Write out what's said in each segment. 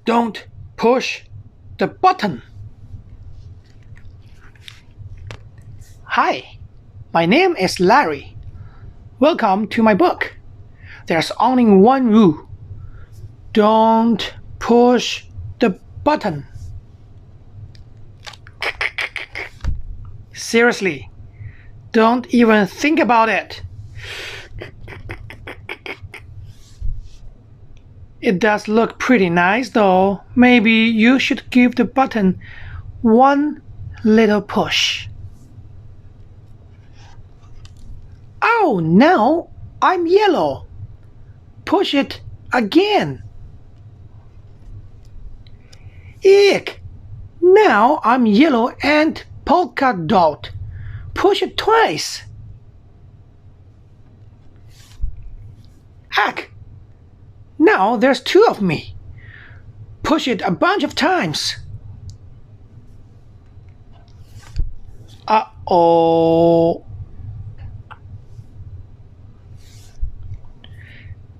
Don't push the button. Hi, my name is Larry. Welcome to my book. There's only one rule. Don't push the button. Seriously, don't even think about it. It does look pretty nice though. Maybe you should give the button one little push. Oh no, I'm yellow. Push it again. Eek! Now I'm yellow and polka dot. Push it twice. Heck! Now there's two of me. Push it a bunch of times. Uh-oh.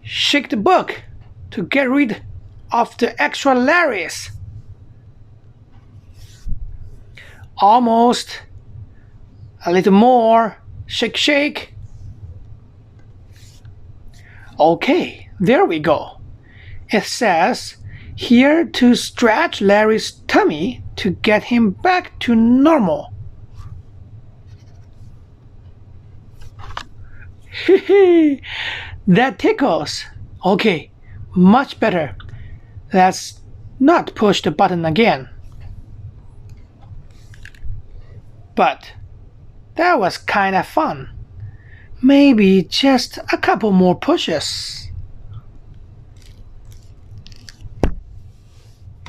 Shake the book to get rid of the extra Larrys. Almost. A little more. Shake, shake. Okay, there we go. It says here to stretch Larry's tummy to get him back to normal. Hehe, that tickles. Okay, much better. Let's not push the button again. But that was kinda fun. Maybe just a couple more pushes.